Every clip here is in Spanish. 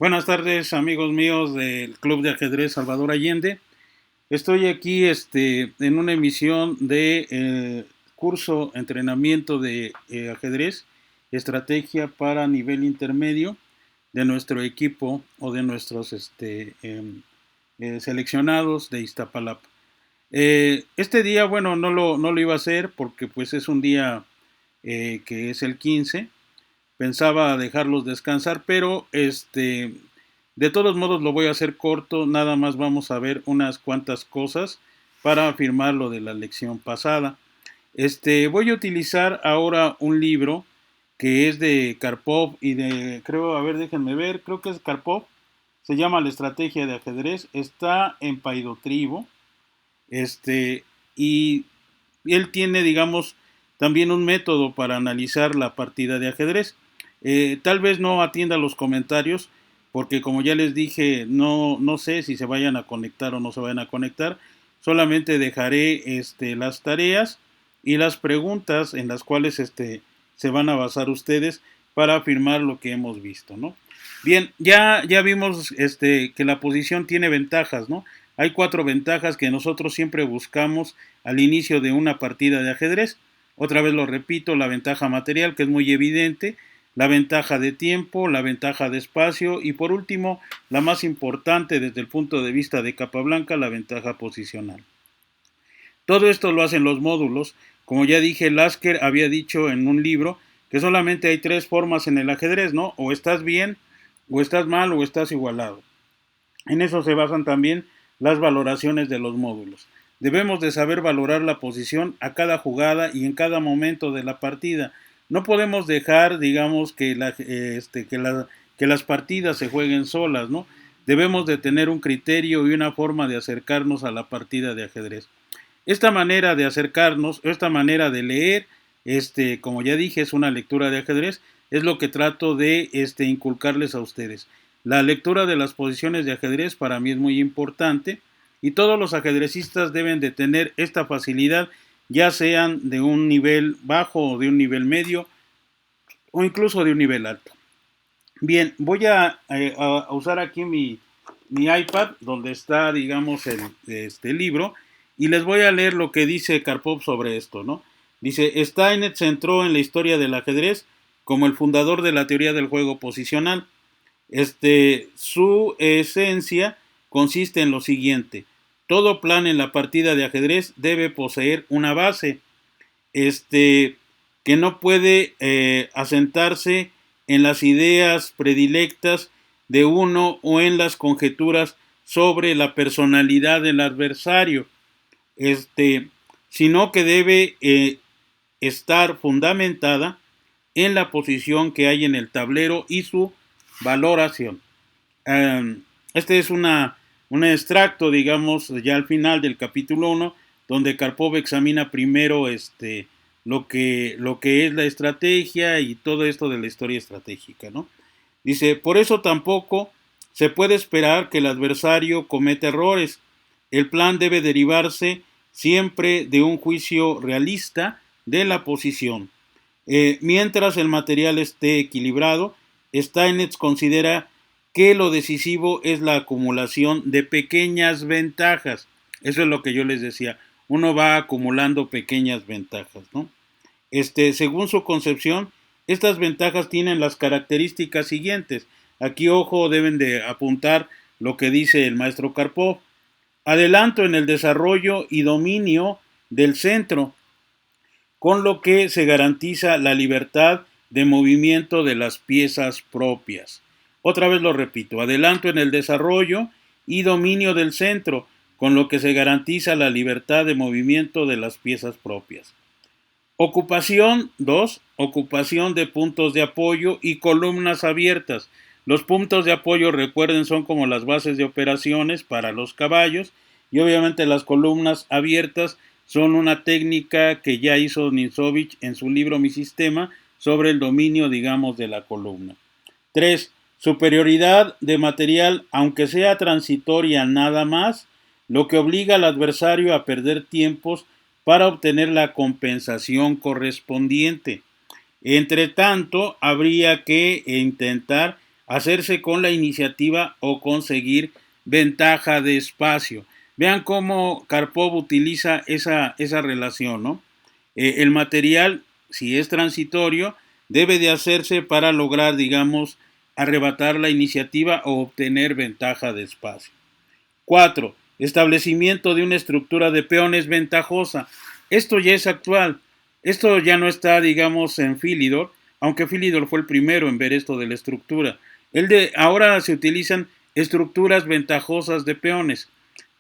Buenas tardes, amigos míos del Club de Ajedrez Salvador Allende. Estoy aquí en una emisión de curso entrenamiento de ajedrez, estrategia para nivel intermedio de nuestro equipo o de nuestros seleccionados de Iztapalapa. Este día, bueno, no lo iba a hacer porque pues es un día que es el 15. Pensaba dejarlos descansar, pero de todos modos lo voy a hacer corto, nada más vamos a ver unas cuantas cosas para afirmar lo de la lección pasada. Voy a utilizar ahora un libro que es de Karpov y creo, a ver, déjenme ver, creo que es Karpov, se llama La estrategia de ajedrez, está en Paidotribo, este, y él tiene, digamos, también un método para analizar la partida de ajedrez. Tal vez no atienda los comentarios, porque como ya les dije, no sé si se vayan a conectar o no se vayan a conectar. Solamente dejaré las tareas y las preguntas en las cuales se van a basar ustedes para afirmar lo que hemos visto, ¿no? Bien, ya vimos que la posición tiene ventajas, ¿no? Hay 4 ventajas que nosotros siempre buscamos al inicio de una partida de ajedrez. Otra vez lo repito, la ventaja material, que es muy evidente, la ventaja de tiempo, la ventaja de espacio y por último, la más importante desde el punto de vista de Capablanca, la ventaja posicional. Todo esto lo hacen los módulos. Como ya dije, Lasker había dicho en un libro que solamente hay 3 formas en el ajedrez, ¿no? O estás bien, o estás mal, o estás igualado. En eso se basan también las valoraciones de los módulos. Debemos de saber valorar la posición a cada jugada y en cada momento de la partida. No podemos dejar, digamos, que las partidas se jueguen solas, ¿no? Debemos de tener un criterio y una forma de acercarnos a la partida de ajedrez. Esta manera de acercarnos, esta manera de leer, como ya dije, es una lectura de ajedrez, es lo que trato de inculcarles a ustedes. La lectura de las posiciones de ajedrez para mí es muy importante y todos los ajedrecistas deben de tener esta facilidad, ya sean de un nivel bajo o de un nivel medio o incluso de un nivel alto. Bien, voy a usar aquí mi iPad donde está, digamos, este libro y les voy a leer lo que dice Karpov sobre esto, ¿no? Dice, Steinitz se centró en la historia del ajedrez como el fundador de la teoría del juego posicional. Su esencia consiste en lo siguiente: todo plan en la partida de ajedrez debe poseer una base, que no puede asentarse en las ideas predilectas de uno o en las conjeturas sobre la personalidad del adversario, sino que debe estar fundamentada en la posición que hay en el tablero y su valoración. Este es un extracto, digamos, ya al final del capítulo 1, donde Karpov examina primero lo que es la estrategia y todo esto de la historia estratégica, ¿no? Dice, por eso tampoco se puede esperar que el adversario cometa errores. El plan debe derivarse siempre de un juicio realista de la posición. Mientras el material esté equilibrado, Steinitz considera que lo decisivo es la acumulación de pequeñas ventajas. Eso es lo que yo les decía. Uno va acumulando pequeñas ventajas, ¿no? Según su concepción, estas ventajas tienen las características siguientes. Aquí, ojo, deben de apuntar lo que dice el maestro Karpov. Adelanto en el desarrollo y dominio del centro, con lo que se garantiza la libertad de movimiento de las piezas propias. Otra vez lo repito, adelanto en el desarrollo y dominio del centro, con lo que se garantiza la libertad de movimiento de las piezas propias. Ocupación 2. Ocupación de puntos de apoyo y columnas abiertas. Los puntos de apoyo, recuerden, son como las bases de operaciones para los caballos y obviamente las columnas abiertas son una técnica que ya hizo Nimzovich en su libro Mi Sistema sobre el dominio, digamos, de la columna. 3. Superioridad de material, aunque sea transitoria nada más, lo que obliga al adversario a perder tiempos para obtener la compensación correspondiente. Entre tanto, habría que intentar hacerse con la iniciativa o conseguir ventaja de espacio. Vean cómo Karpov utiliza esa relación, ¿no? El material, si es transitorio, debe de hacerse para lograr, digamos, arrebatar la iniciativa o obtener ventaja de espacio. 4. Establecimiento de una estructura de peones ventajosa. Esto ya es actual. Esto ya no está, digamos, en Philidor, aunque Philidor fue el primero en ver esto de la estructura. Ahora se utilizan estructuras ventajosas de peones.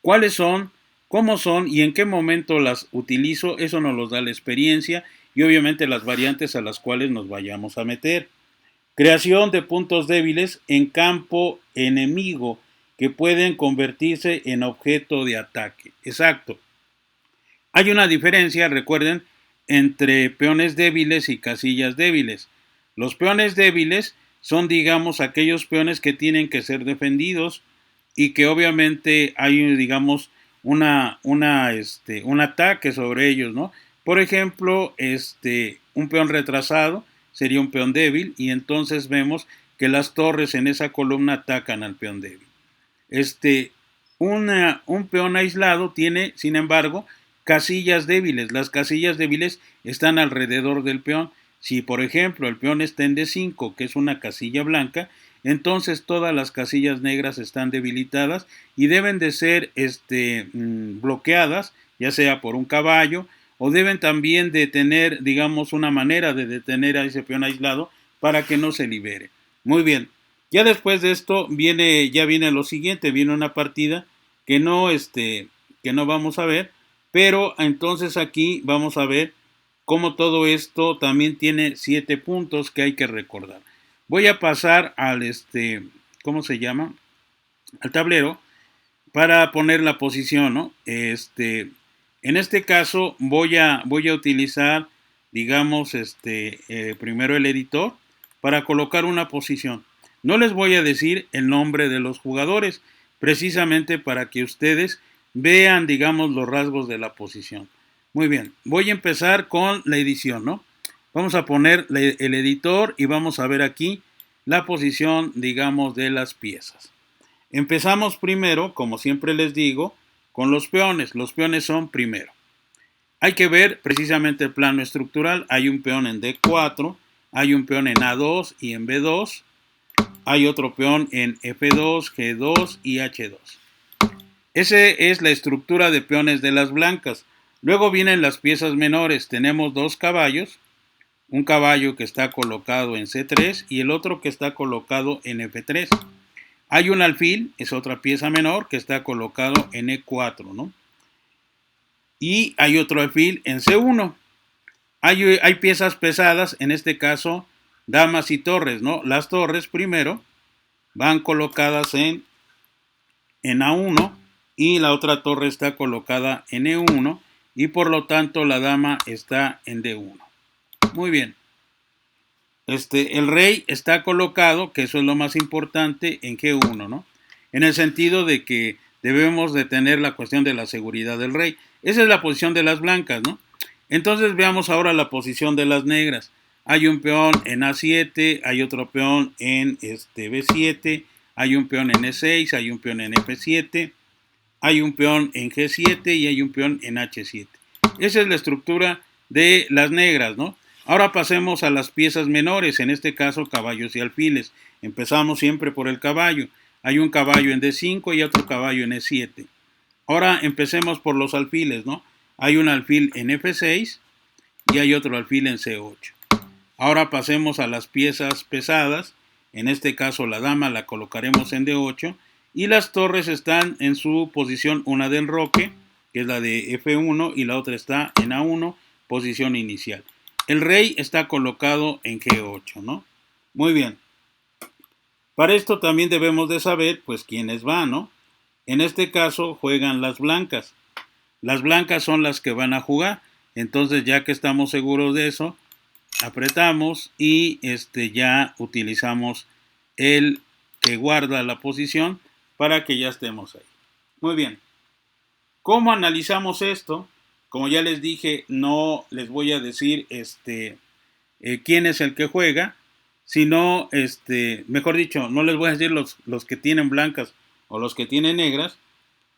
¿Cuáles son? ¿Cómo son? ¿Y en qué momento las utilizo? Eso nos lo da la experiencia y obviamente las variantes a las cuales nos vayamos a meter. Creación de puntos débiles en campo enemigo que pueden convertirse en objeto de ataque. Exacto. Hay una diferencia, recuerden, entre peones débiles y casillas débiles. Los peones débiles son, digamos, aquellos peones que tienen que ser defendidos y que obviamente hay, digamos, un ataque sobre ellos, ¿no? Por ejemplo, un peón retrasado sería un peón débil y entonces vemos que las torres en esa columna atacan al peón débil. Un peón aislado tiene, sin embargo, casillas débiles. Las casillas débiles están alrededor del peón. Si, por ejemplo, el peón está en D5, que es una casilla blanca, entonces todas las casillas negras están debilitadas y deben de ser bloqueadas, ya sea por un caballo, o deben también de tener, digamos, una manera de detener a ese peón aislado para que no se libere. Muy bien. Ya después de esto viene lo siguiente, viene una partida que no vamos a ver, pero entonces aquí vamos a ver cómo todo esto también tiene 7 puntos que hay que recordar. Voy a pasar al ¿cómo se llama? Al tablero para poner la posición, ¿no? En este caso voy a utilizar, digamos, primero el editor para colocar una posición. No les voy a decir el nombre de los jugadores, precisamente para que ustedes vean, digamos, los rasgos de la posición. Muy bien, voy a empezar con la edición, ¿no? Vamos a poner el editor y vamos a ver aquí la posición, digamos, de las piezas. Empezamos primero, como siempre les digo, con los peones. Los peones son primero. Hay que ver precisamente el plano estructural. Hay un peón en D4, hay un peón en A2 y en B2, hay otro peón en F2, G2 y H2. Esa es la estructura de peones de las blancas. Luego vienen las piezas menores. Tenemos 2 caballos, un caballo que está colocado en C3 y el otro que está colocado en F3. Hay un alfil, es otra pieza menor que está colocado en E4, ¿no? Y hay otro alfil en C1. Hay piezas pesadas, en este caso, damas y torres, ¿no? Las torres primero van colocadas en A1 y la otra torre está colocada en E1 y por lo tanto la dama está en D1. Muy bien. El rey está colocado, que eso es lo más importante, en G1, ¿no? En el sentido de que debemos de tener la cuestión de la seguridad del rey. Esa es la posición de las blancas, ¿no? Entonces veamos ahora la posición de las negras. Hay un peón en A7, hay otro peón en B7, hay un peón en E6, hay un peón en F7, hay un peón en G7 y hay un peón en H7. Esa es la estructura de las negras, ¿no? Ahora pasemos a las piezas menores, en este caso caballos y alfiles. Empezamos siempre por el caballo. Hay un caballo en D5 y otro caballo en E7. Ahora empecemos por los alfiles, ¿no? Hay un alfil en F6 y hay otro alfil en C8. Ahora pasemos a las piezas pesadas. En este caso la dama la colocaremos en D8 y las torres están en su posición, una del enroque, que es la de F1, y la otra está en A1, posición inicial. El rey está colocado en G8, ¿no? Muy bien. Para esto también debemos de saber, pues, quiénes van, ¿no? En este caso juegan las blancas. Las blancas son las que van a jugar. Entonces, ya que estamos seguros de eso, apretamos y ya utilizamos el que guarda la posición para que ya estemos ahí. Muy bien. ¿Cómo analizamos esto? Como ya les dije, no les voy a decir quién es el que juega, sino, mejor dicho, no les voy a decir los que tienen blancas o los que tienen negras,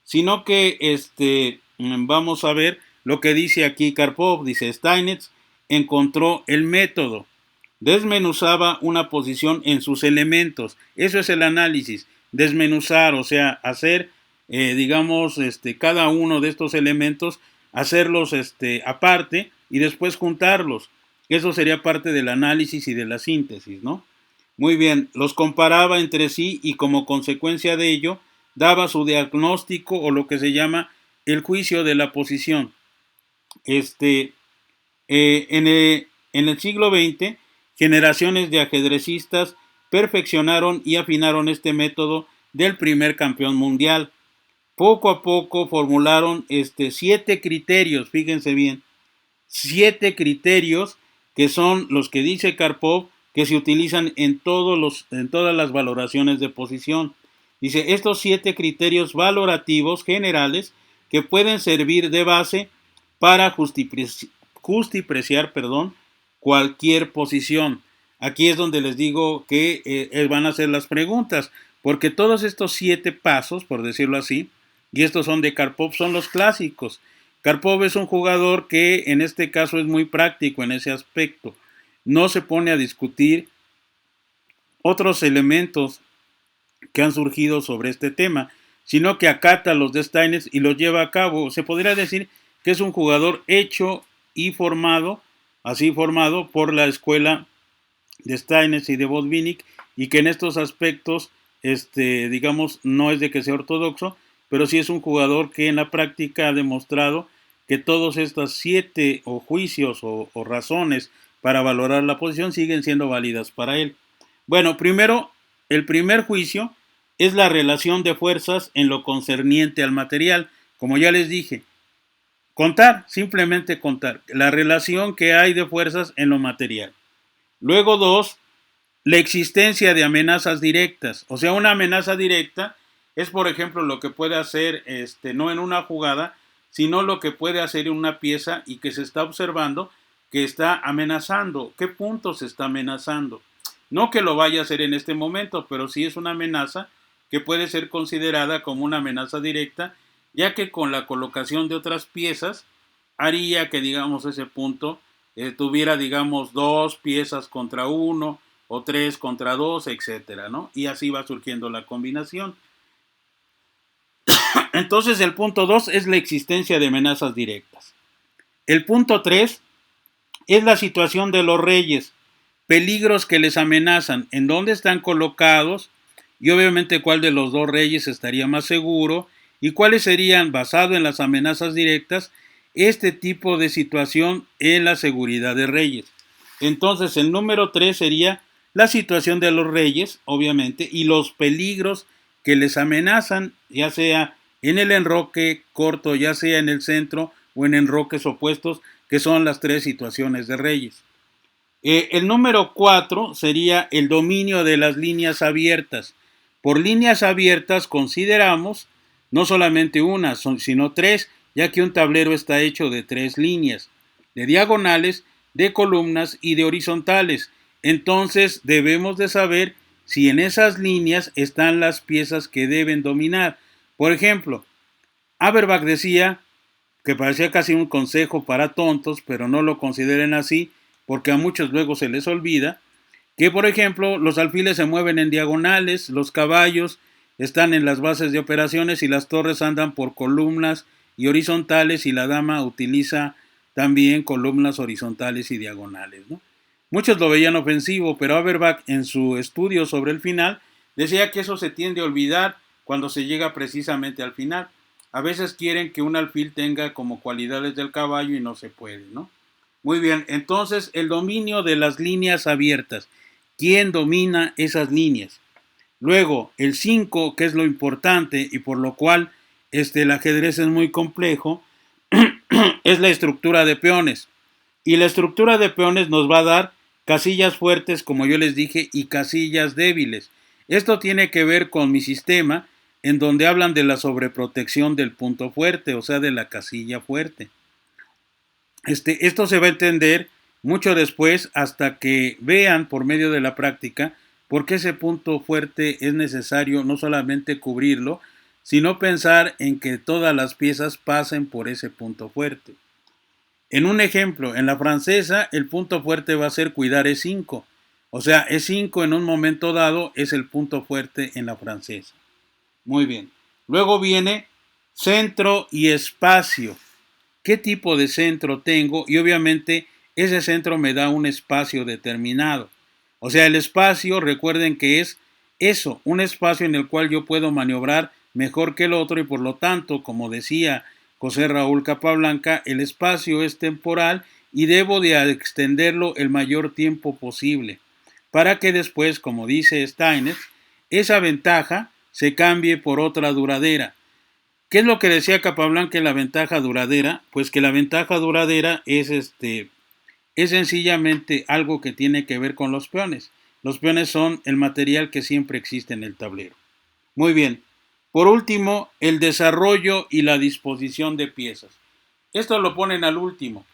sino que vamos a ver lo que dice aquí Karpov. Dice: Steinitz encontró el método, desmenuzaba una posición en sus elementos. Eso es el análisis, desmenuzar, o sea, hacer, digamos, cada uno de estos elementos, hacerlos aparte y después juntarlos. Eso sería parte del análisis y de la síntesis, ¿no? Muy bien, los comparaba entre sí y como consecuencia de ello daba su diagnóstico o lo que se llama el juicio de la posición. En el siglo XX, generaciones de ajedrecistas perfeccionaron y afinaron este método del primer campeón mundial. Poco a poco formularon 7 criterios, fíjense bien, 7 criterios que son los que dice Karpov que se utilizan en todas las valoraciones de posición. Dice: estos 7 criterios valorativos generales que pueden servir de base para justipreciar cualquier posición. Aquí es donde les digo que van a hacer las preguntas, porque todos estos 7 pasos, por decirlo así, y estos son de Karpov, son los clásicos. Karpov es un jugador que en este caso es muy práctico en ese aspecto. No se pone a discutir otros elementos que han surgido sobre este tema, sino que acata los de Steinitz y los lleva a cabo. Se podría decir que es un jugador hecho y formado, así formado por la escuela de Steinitz y de Botvinnik, y que en estos aspectos, digamos, no es de que sea ortodoxo, pero sí es un jugador que en la práctica ha demostrado que todas estas 7 o juicios o razones para valorar la posición siguen siendo válidas para él. Bueno, primero, el primer juicio es la relación de fuerzas en lo concerniente al material. Como ya les dije, contar, simplemente contar, la relación que hay de fuerzas en lo material. Luego 2, la existencia de amenazas directas. O sea, una amenaza directa es, por ejemplo, lo que puede hacer, no en una jugada, sino lo que puede hacer en una pieza y que se está observando que está amenazando. ¿Qué punto se está amenazando? No que lo vaya a hacer en este momento, pero sí es una amenaza que puede ser considerada como una amenaza directa, ya que con la colocación de otras piezas haría que, digamos, ese punto tuviera, digamos, 2 piezas contra 1 o 3 contra 2, etcétera, ¿no? Y así va surgiendo la combinación. Entonces el punto 2 es la existencia de amenazas directas. El punto 3 es la situación de los reyes, peligros que les amenazan, en dónde están colocados y obviamente cuál de los 2 reyes estaría más seguro y cuáles serían, basado en las amenazas directas, este tipo de situación en la seguridad de reyes. Entonces el número 3 sería la situación de los reyes, obviamente, y los peligros que les amenazan, ya sea en el enroque corto, ya sea en el centro o en enroques opuestos, que son las 3 situaciones de reyes. El número 4 sería el dominio de las líneas abiertas. Por líneas abiertas consideramos no solamente una, sino 3, ya que un tablero está hecho de 3 líneas, de diagonales, de columnas y de horizontales. Entonces debemos de saber si en esas líneas están las piezas que deben dominar. Por ejemplo, Auerbach decía que parecía casi un consejo para tontos, pero no lo consideren así, porque a muchos luego se les olvida, que por ejemplo los alfiles se mueven en diagonales, los caballos están en las bases de operaciones y las torres andan por columnas y horizontales y la dama utiliza también columnas horizontales y diagonales, ¿no? Muchos lo veían ofensivo, pero Auerbach en su estudio sobre el final decía que eso se tiende a olvidar cuando se llega precisamente al final. A veces quieren que un alfil tenga como cualidades del caballo y no se puede, ¿no? Muy bien, entonces el dominio de las líneas abiertas. ¿Quién domina esas líneas? Luego, el 5, que es lo importante y por lo cual el ajedrez es muy complejo, es la estructura de peones. Y la estructura de peones nos va a dar casillas fuertes, como yo les dije, y casillas débiles. Esto tiene que ver con mi sistema, en donde hablan de la sobreprotección del punto fuerte, o sea, de la casilla fuerte. Esto se va a entender mucho después, hasta que vean por medio de la práctica por qué ese punto fuerte es necesario no solamente cubrirlo, sino pensar en que todas las piezas pasen por ese punto fuerte. En un ejemplo, en la francesa el punto fuerte va a ser cuidar E5. O sea, E5 en un momento dado es el punto fuerte en la francesa. Muy bien. Luego viene centro y espacio. ¿Qué tipo de centro tengo? Y obviamente ese centro me da un espacio determinado. O sea, el espacio, recuerden que es eso, un espacio en el cual yo puedo maniobrar mejor que el otro y por lo tanto, como decía José Raúl Capablanca, el espacio es temporal y debo de extenderlo el mayor tiempo posible para que después, como dice Steiner, esa ventaja se cambie por otra duradera. ¿Qué es lo que decía Capablanca en la ventaja duradera? Pues que la ventaja duradera es sencillamente algo que tiene que ver con los peones. Los peones son el material que siempre existe en el tablero. Muy bien. Por último, el desarrollo y la disposición de piezas. Esto lo ponen al último.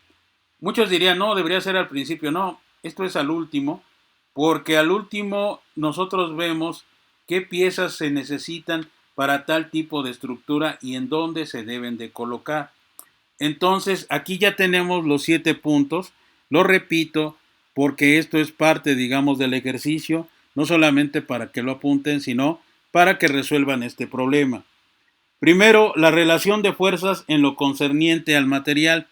Muchos dirían, no, debería ser al principio. No, esto es al último, porque al último nosotros vemos qué piezas se necesitan para tal tipo de estructura y en dónde se deben de colocar. Entonces, aquí ya tenemos los 7 puntos. Lo repito, porque esto es parte, digamos, del ejercicio, no solamente para que lo apunten, sino para que resuelvan este problema. Primero, la relación de fuerzas en lo concerniente al material.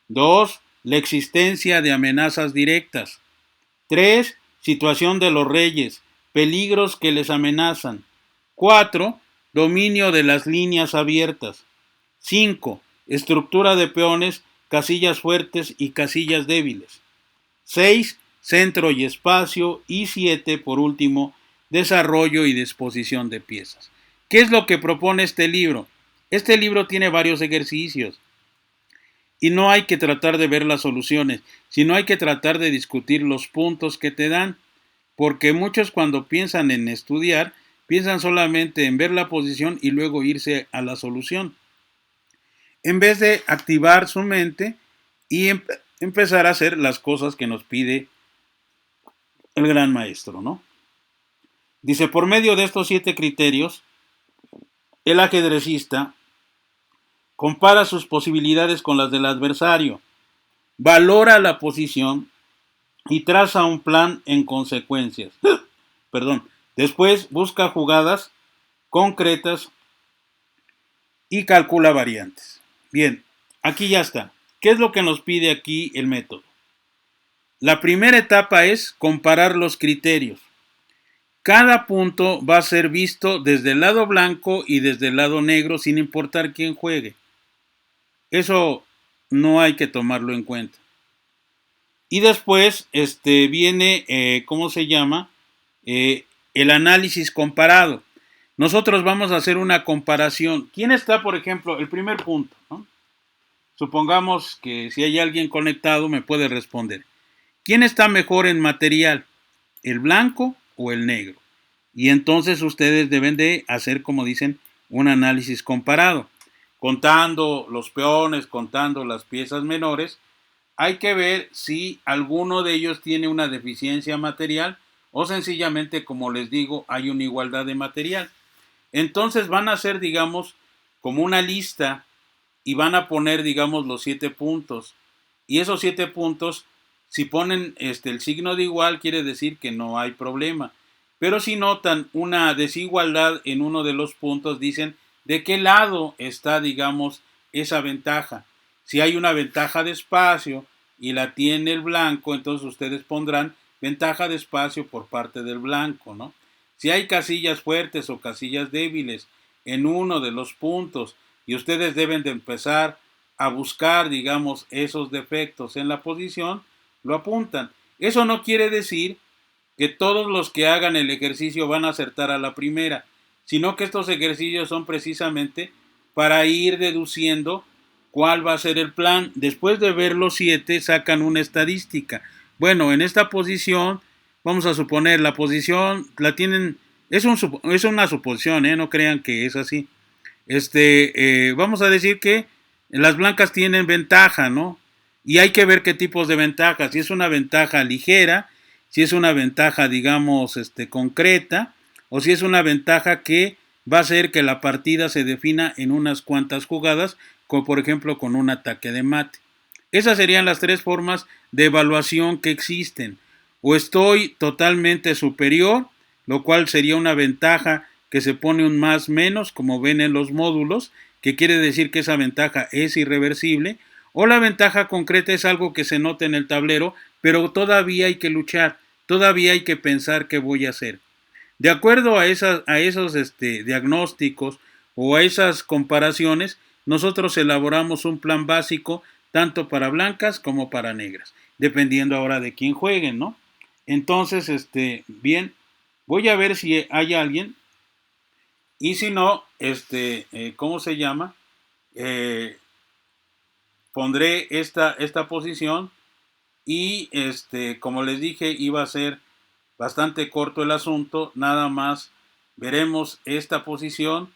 2. La existencia de amenazas directas. 3. Situación de los reyes, peligros que les amenazan. 4. Dominio de las líneas abiertas. 5. Estructura de peones, casillas fuertes y casillas débiles. 6. Centro y espacio. Y 7. Por último, desarrollo y disposición de piezas. ¿Qué es lo que propone este libro? Este libro tiene varios ejercicios. Y no hay que tratar de ver las soluciones, sino hay que tratar de discutir los puntos que te dan, porque muchos cuando piensan en estudiar, piensan solamente en ver la posición y luego irse a la solución, en vez de activar su mente y empezar a hacer las cosas que nos pide el gran maestro, ¿no? Dice, por medio de estos 7 criterios, el ajedrecista compara sus posibilidades con las del adversario, valora la posición y traza un plan en consecuencias. Perdón. Después busca jugadas concretas y calcula variantes. Bien, aquí ya está. ¿Qué es lo que nos pide aquí el método? La primera etapa es comparar los criterios. Cada punto va a ser visto desde el lado blanco y desde el lado negro sin importar quién juegue. Eso no hay que tomarlo en cuenta. Y después viene, ¿cómo se llama? El análisis comparado. Nosotros vamos a hacer una comparación. ¿Quién está, por ejemplo, el primer punto, ¿no? Supongamos que si hay alguien conectado me puede responder. ¿Quién está mejor en material? ¿El blanco o el negro? Y entonces ustedes deben de hacer, como dicen, un análisis comparado. Contando los peones, contando las piezas menores, hay que ver si alguno de ellos tiene una deficiencia material o sencillamente, como les digo, hay una igualdad de material. Entonces van a hacer, digamos, como una lista y van a poner, digamos, los 7 puntos. Y esos 7 puntos, si ponen el signo de igual, quiere decir que no hay problema. Pero si notan una desigualdad en uno de los puntos, dicen de qué lado está, digamos, esa ventaja. Si hay una ventaja de espacio y la tiene el blanco, entonces ustedes pondrán ventaja de espacio por parte del blanco, ¿no? Si hay casillas fuertes o casillas débiles en uno de los puntos y ustedes deben de empezar a buscar, digamos, esos defectos en la posición, lo apuntan. Eso no quiere decir que todos los que hagan el ejercicio van a acertar a la primera, sino que estos ejercicios son precisamente para ir deduciendo cuál va a ser el plan. Después de ver los 7, sacan una estadística. Bueno, en esta posición, vamos a suponer, la posición la tienen, es una suposición, no crean que es así. Vamos a decir que las blancas tienen ventaja, ¿no? Y hay que ver qué tipos de ventajas, si es una ventaja ligera, si es una ventaja, digamos, concreta, o si es una ventaja que va a hacer que la partida se defina en unas cuantas jugadas, como por ejemplo con un ataque de mate. Esas serían las tres formas de evaluación que existen. O estoy totalmente superior, lo cual sería una ventaja que se pone un más menos, como ven en los módulos, que quiere decir que esa ventaja es irreversible, o la ventaja concreta es algo que se nota en el tablero, pero todavía hay que luchar, todavía hay que pensar qué voy a hacer. De acuerdo a esos diagnósticos o a esas comparaciones, nosotros elaboramos un plan básico tanto para blancas como para negras, dependiendo ahora de quién jueguen, ¿no? Entonces, bien, voy a ver si hay alguien y si no, ¿cómo se llama? Eh, Pondré esta posición y como les dije, iba a ser bastante corto el asunto, nada más veremos esta posición,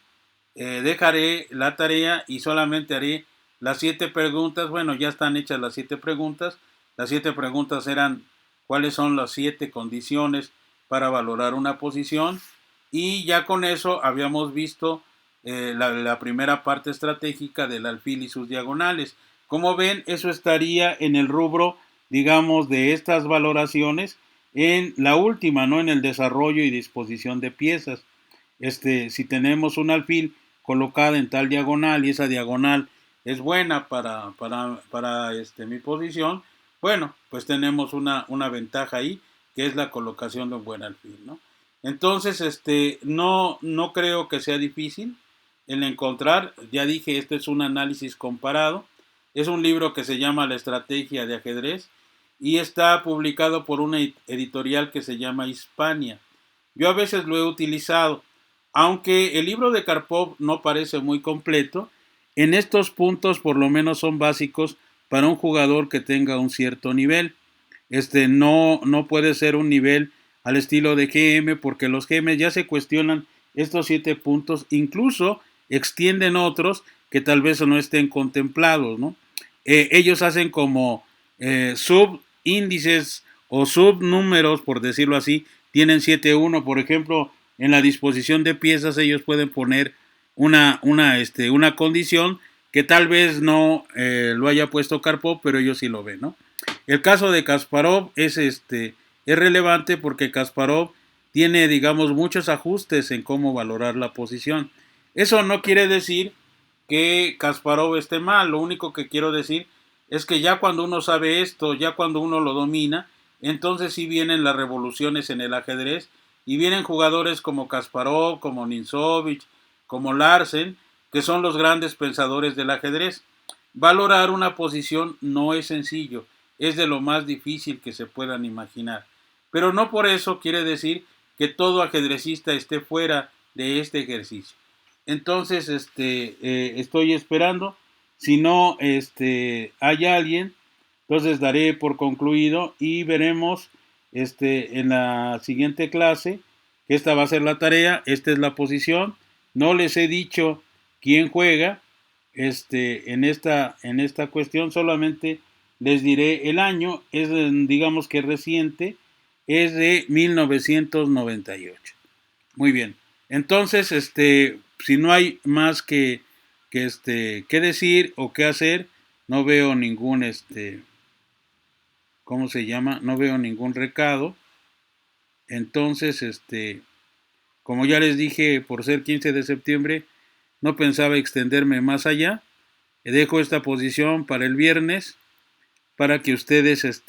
dejaré la tarea y solamente haré las 7 preguntas. Bueno, ya están hechas las 7 preguntas. Las 7 preguntas eran cuáles son las 7 condiciones para valorar una posición, y ya con eso habíamos visto la primera parte estratégica del alfil y sus diagonales. Como ven, eso estaría en el rubro, digamos, de estas valoraciones, en la última, ¿no? En el desarrollo y disposición de piezas. Si tenemos un alfil colocada en tal diagonal y esa diagonal es buena para mi posición, bueno, pues tenemos una ventaja ahí, que es la colocación de un buen alfil, ¿no? Entonces, no creo que sea difícil el encontrar. Ya dije, este es un análisis comparado. Es un libro que se llama La estrategia de ajedrez y está publicado por una editorial que se llama Hispania. Yo a veces lo he utilizado, aunque el libro de Karpov no parece muy completo. En estos puntos por lo menos son básicos para un jugador que tenga un cierto nivel. No puede ser un nivel al estilo de GM, porque los GM ya se cuestionan estos 7 puntos, incluso extienden otros que tal vez no estén contemplados, ¿no? Ellos hacen como subíndices o subnúmeros, por decirlo así, tienen 7-1, por ejemplo, en la disposición de piezas ellos pueden poner una condición que tal vez no lo haya puesto Karpov, pero ellos sí lo ven, ¿no? El caso de Kasparov es relevante porque Kasparov tiene, digamos, muchos ajustes en cómo valorar la posición. Eso no quiere decir que Kasparov esté mal, lo único que quiero decir es que ya cuando uno sabe esto, ya cuando uno lo domina, entonces sí vienen las revoluciones en el ajedrez y vienen jugadores como Kasparov, como Ninzovich, como Larsen, que son los grandes pensadores del ajedrez. Valorar una posición no es sencillo, es de lo más difícil que se puedan imaginar. Pero no por eso quiere decir que todo ajedrecista esté fuera de este ejercicio. Entonces, estoy esperando. Si no, hay alguien, entonces daré por concluido y veremos, en la siguiente clase, que esta va a ser la tarea, esta es la posición. No les he dicho quién juega, en esta cuestión, solamente les diré el año, es, digamos que reciente, es de 1998. Muy bien. Entonces, si no hay más que decir o que hacer, no veo ningún, ¿cómo se llama? No veo ningún recado. Entonces, como ya les dije, por ser 15 de septiembre, no pensaba extenderme más allá. Dejo esta posición para el viernes, para que ustedes,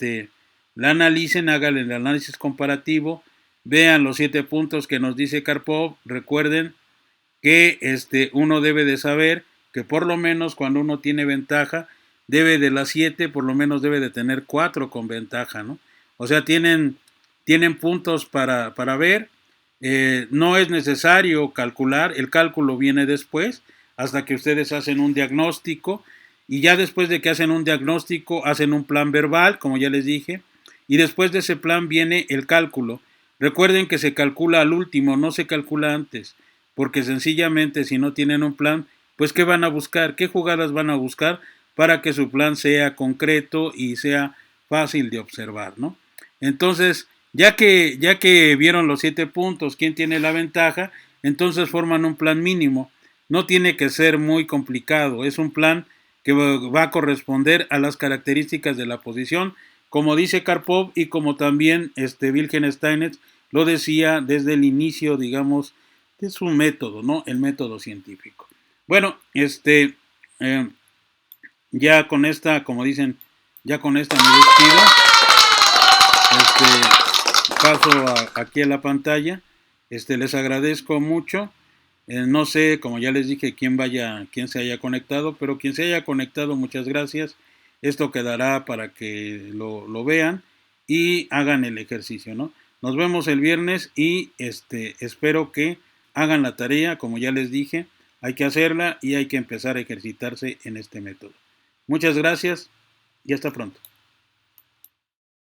la analicen, hagan el análisis comparativo, vean los 7 puntos que nos dice Karpov. Recuerden que uno debe de saber que por lo menos cuando uno tiene ventaja, debe de las 7, por lo menos debe de tener 4 con ventaja, ¿no? O sea, tienen puntos para ver. No es necesario calcular, el cálculo viene después, hasta que ustedes hacen un diagnóstico, y ya después de que hacen un diagnóstico, hacen un plan verbal, como ya les dije, y después de ese plan viene el cálculo. Recuerden que se calcula al último, no se calcula antes, porque sencillamente si no tienen un plan, pues ¿qué van a buscar? ¿Qué jugadas van a buscar? para que su plan sea concreto y sea fácil de observar, ¿no? Entonces, ya que vieron los 7 puntos, quién tiene la ventaja, entonces forman un plan mínimo. No tiene que ser muy complicado, es un plan que va a corresponder a las características de la posición, como dice Karpov y como también Wittgenstein lo decía desde el inicio, digamos, de su método, ¿no? El método científico. Bueno, ya con esta, como dicen, ya con esta me despido. Paso aquí a la pantalla. Les agradezco mucho. No sé, como ya les dije, quién se haya conectado, pero quien se haya conectado, muchas gracias. Esto quedará para que lo vean y hagan el ejercicio, ¿no? Nos vemos el viernes y espero que hagan la tarea, como ya les dije, hay que hacerla y hay que empezar a ejercitarse en este método. Muchas gracias y hasta pronto.